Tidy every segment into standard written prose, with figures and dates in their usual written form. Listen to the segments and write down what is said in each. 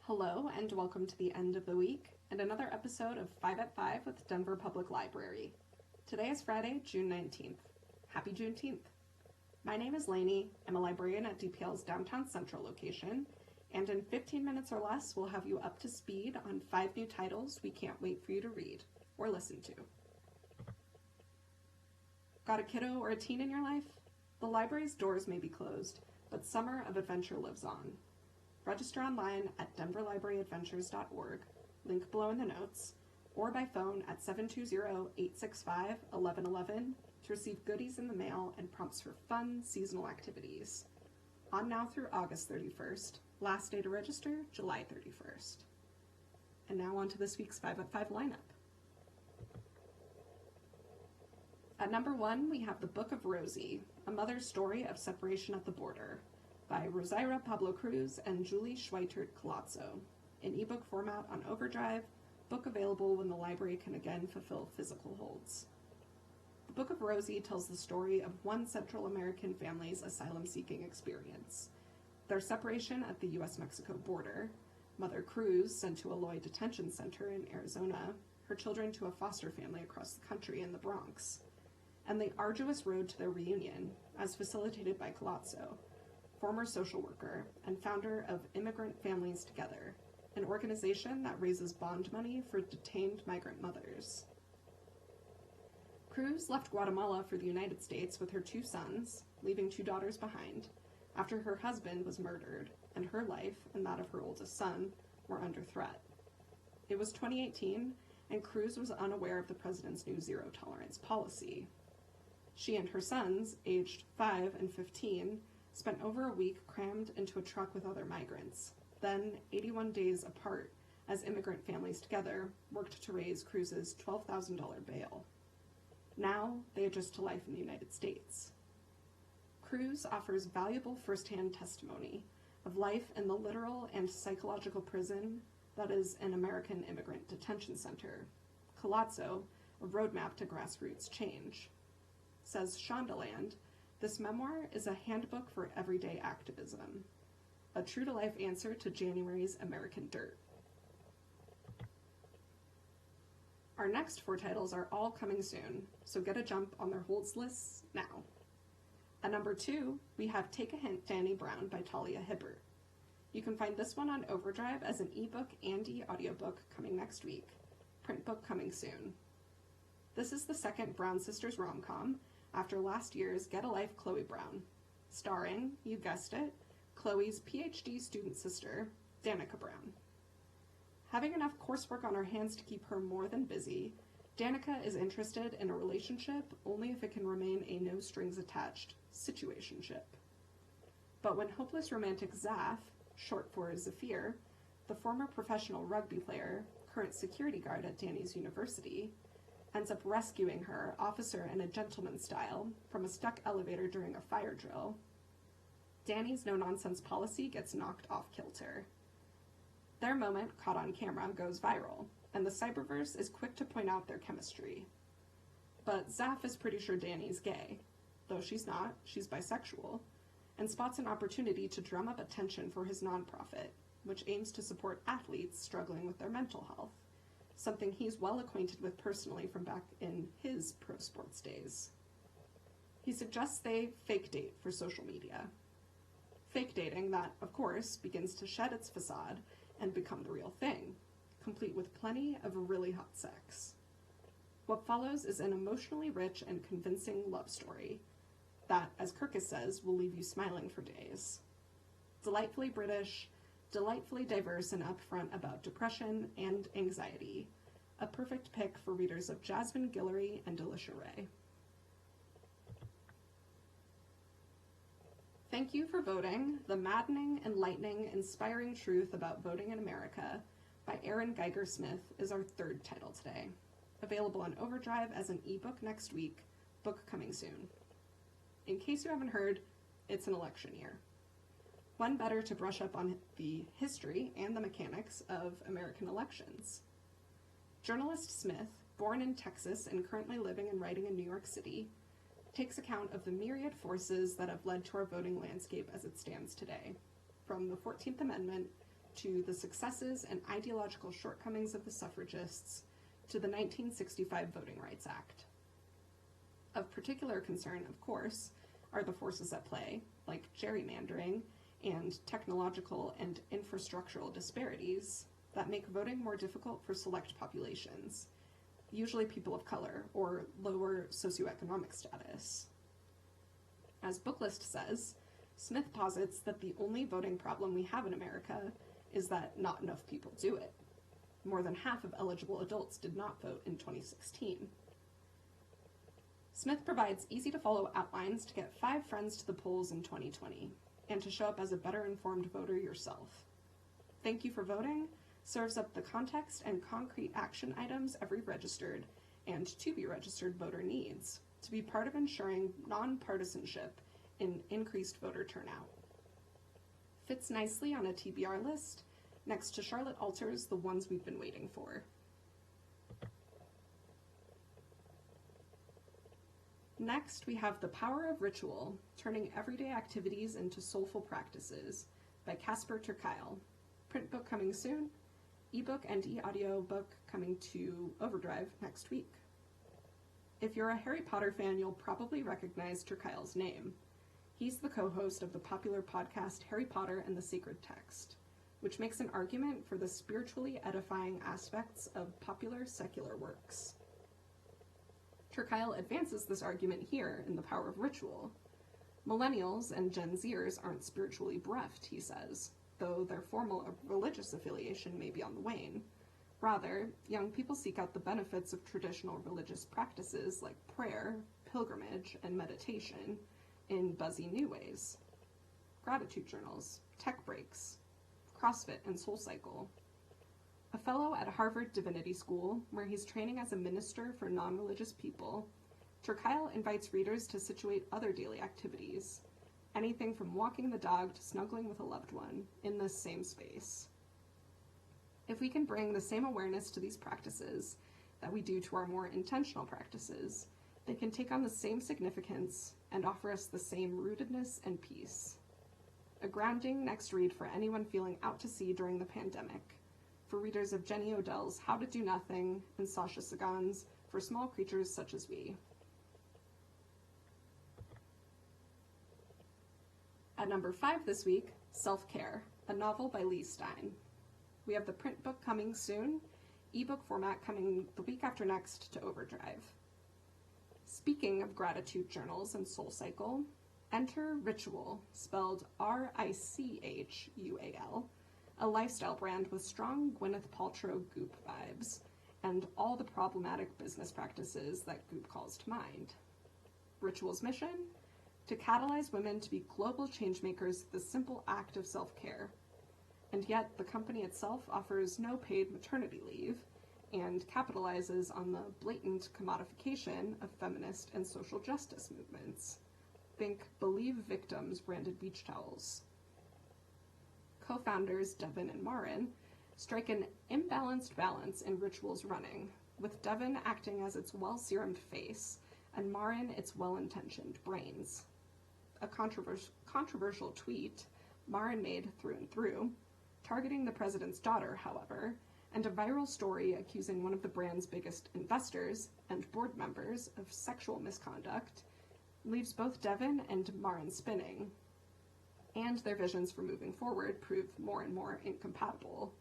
Hello and welcome to the end of the week and another episode of 5 at 5 with Denver Public Library. Today is Friday, June 19th. Happy Juneteenth. My name is Lainey. I'm a librarian at DPL's downtown central location, and in 15 minutes or less we'll have you up to speed on 5 new titles we can't wait for you to read or listen to. Got a kiddo or a teen in your life? The library's doors may be closed, but summer of adventure lives on. Register online at denverlibraryadventures.org, link below in the notes, or by phone at 720-865-1111 to receive goodies in the mail and prompts for fun seasonal activities. On now through August 31st, last day to register, July 31st. And now on to this week's 5 at 5 lineup. At number 1, we have the Book of ROSY, A Mother's Story of Separation at the Border, by ROSAYRA Pablo CRUZ and Julie CHWIETERT COLLAZO, in ebook format on Overdrive, book available when the library can again fulfill physical holds. The Book of ROSY tells the story of one Central American family's asylum-seeking experience. Their separation at the U.S.-Mexico border, Mother Cruz sent to a LEIGH detention center in Arizona, her children to a foster family across the country in the Bronx, and the arduous road to their reunion, as facilitated by COLLAZO, former social worker and founder of Immigrant Families Together, an organization that raises bond money for detained migrant mothers. Cruz left Guatemala for the United States with her 2 sons, leaving 2 daughters behind, after her husband was murdered and her life and that of her oldest son were under threat. It was 2018, and Cruz was unaware of the president's new zero-tolerance policy. She and her sons, aged 5 and 15, spent over a week crammed into a truck with other migrants, then 81 days apart as Immigrant Families Together worked to raise Cruz's $12,000 bail. Now they adjust to life in the United States. Cruz offers valuable firsthand testimony of life in the literal and psychological prison that is an American immigrant detention center. COLLAZO, a roadmap to grassroots change. Says Shondaland, this memoir is a handbook for everyday activism, a true-to-life answer to January's American dirt. Our next 4 titles are all coming soon, so get a jump on their holds lists now. At number 2, we have Take a Hint, Dani Brown by TALIA HIBBERT. You can find this one on Overdrive as an ebook and e-audiobook coming next week. Print book coming soon. This is the second Brown Sisters rom-com, after last year's Get a Life Chloe Brown, starring, you guessed it, Chloe's PhD student sister, Danica Brown. Having enough coursework on her hands to keep her more than busy, Danica is interested in a relationship only if it can remain a no-strings-attached situationship. But when hopeless romantic Zaf, short for Zafir, the former professional rugby player, current security guard at Dani's university, ends up rescuing her, officer and a gentleman style, from a stuck elevator during a fire drill, Dani's no-nonsense policy gets knocked off kilter. Their moment, caught on camera, goes viral, and the cyberverse is quick to point out their chemistry. But Zaf is pretty sure Dani's gay, though she's not, she's bisexual, and spots an opportunity to drum up attention for his nonprofit, which aims to support athletes struggling with their mental health, something he's well acquainted with personally from back in his pro sports days. He suggests they fake date for social media. Fake dating that, of course, begins to shed its facade and become the real thing, complete with plenty of really hot sex. What follows is an emotionally rich and convincing love story that, as Kirkus says, will leave you smiling for days. Delightfully British, delightfully diverse and upfront about depression and anxiety, a perfect pick for readers of Jasmine Guillory and Delisha Ray. Thank You for Voting, The Maddening, Enlightening, Inspiring Truth About Voting in America by ERIN Geiger-Smith is our 3rd title today. Available on Overdrive as an ebook next week, book coming soon. In case you haven't heard, it's an election year. When better to brush up on the history and the mechanics of American elections? Journalist Smith, born in Texas and currently living and writing in New York City, takes account of the myriad forces that have led to our voting landscape as it stands today, from the 14th Amendment to the successes and ideological shortcomings of the suffragists to the 1965 Voting Rights Act. Of particular concern, of course, are the forces at play, like gerrymandering and technological and infrastructural disparities that make voting more difficult for select populations, usually people of color or lower socioeconomic status. As Booklist says, Smith posits that the only voting problem we have in America is that not enough people do it. More than half of eligible adults did not vote in 2016. Smith provides easy-to-follow outlines to get 5 friends to the polls in 2020, and to show up as a better-informed voter yourself. Thank you for voting serves up the context and concrete action items every registered and to-be-registered voter needs to be part of ensuring nonpartisanship in increased voter turnout. Fits nicely on a TBR list next to Charlotte Alter's The Ones We've Been Waiting For. Next, we have The Power of Ritual, Turning Everyday Activities into Soulful Practices by CASPER. Print book coming soon, ebook and e-audio book coming to Overdrive next week. If you're a Harry Potter fan, you'll probably recognize Turkile's name. He's the co-host of the popular podcast Harry Potter and the Sacred Text, which makes an argument for the spiritually edifying aspects of popular secular works. Turkile advances this argument here in The Power of Ritual. Millennials and Gen Zers aren't spiritually bereft, he says, though their formal religious affiliation may be on the wane. Rather, young people seek out the benefits of traditional religious practices like prayer, pilgrimage, and meditation in buzzy new ways. Gratitude journals, tech breaks, CrossFit, and SoulCycle. A fellow at Harvard Divinity School, where he's training as a minister for non-religious people, Turkile invites readers to situate other daily activities, anything from walking the dog to snuggling with a loved one, in this same space. If we can bring the same awareness to these practices that we do to our more intentional practices, they can take on the same significance and offer us the same rootedness and peace. A grounding next read for anyone feeling out to sea during the pandemic, for readers of Jenny Odell's How to Do Nothing and Sasha Sagan's For Small Creatures Such as We. At number 5 this week, Self-Care, a novel by Leigh Stein. We have the print book coming soon, ebook format coming the week after next to Overdrive. Speaking of gratitude journals and SoulCycle, enter Ritual, spelled R-I-C-H-U-A-L, a lifestyle brand with strong Gwyneth Paltrow Goop vibes, and all the problematic business practices that Goop calls to mind. Ritual's mission? To catalyze women to be global changemakers through the simple act of self-care. And yet, the company itself offers no paid maternity leave, and capitalizes on the blatant commodification of feminist and social justice movements. Think Believe Victims branded beach towels. Co-founders Devin and Marin strike an imbalanced balance in Ritual's running, with Devin acting as its well-serumed face, and Marin its well-intentioned brains. A controversial tweet Marin made through and through, targeting the president's daughter, however, and a viral story accusing one of the brand's biggest investors and board members of sexual misconduct, leaves both Devin and Marin spinning, and their visions for moving forward prove more and more incompatible.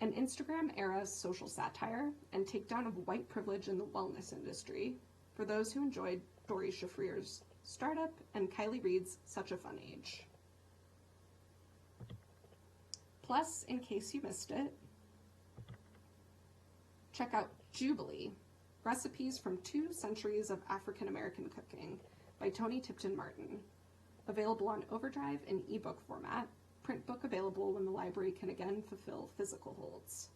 An Instagram-era social satire and takedown of white privilege in the wellness industry for those who enjoyed Dori Shafrir's Startup and Kylie Reid's Such a Fun Age. Plus, in case you missed it, check out Jubilee, Recipes from 2 Centuries of African American Cooking by Toni TIPTON-MARTIN. Available on Overdrive in ebook format, print book available when the library can again fulfill physical holds.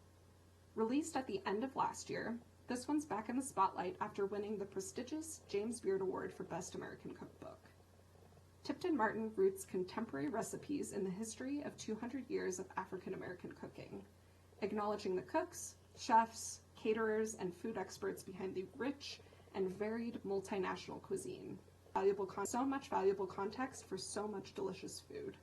Released at the end of last year, this one's back in the spotlight after winning the prestigious James Beard Award for Best American Cookbook. TIPTON-MARTIN roots contemporary recipes in the history of 200 years of African American cooking, acknowledging the cooks, chefs, caterers, and food experts behind the rich and varied multinational cuisine. So much valuable context for so much delicious food.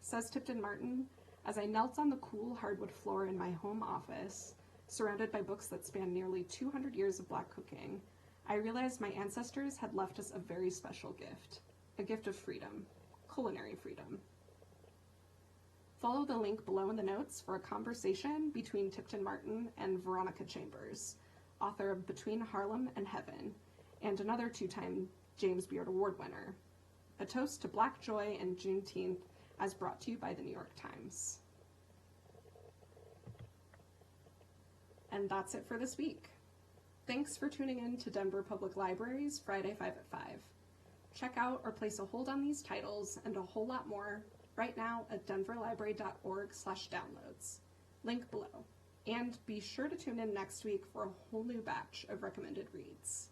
Says TIPTON-MARTIN, As I knelt on the cool hardwood floor in my home office, surrounded by books that span nearly 200 years of Black cooking, I realized my ancestors had left us a very special gift, a gift of freedom, culinary freedom. Follow the link below in the notes for a conversation between TIPTON-MARTIN and Veronica Chambers, author of Between Harlem and Heaven, and another two-time James Beard Award winner. A toast to Black joy and Juneteenth, as brought to you by the New York Times. And that's it for this week. Thanks for tuning in to Denver Public Library's Friday 5 at 5. Check out or place a hold on these titles and a whole lot more right now at denverlibrary.org/downloads. Link below. And be sure to tune in next week for a whole new batch of recommended reads.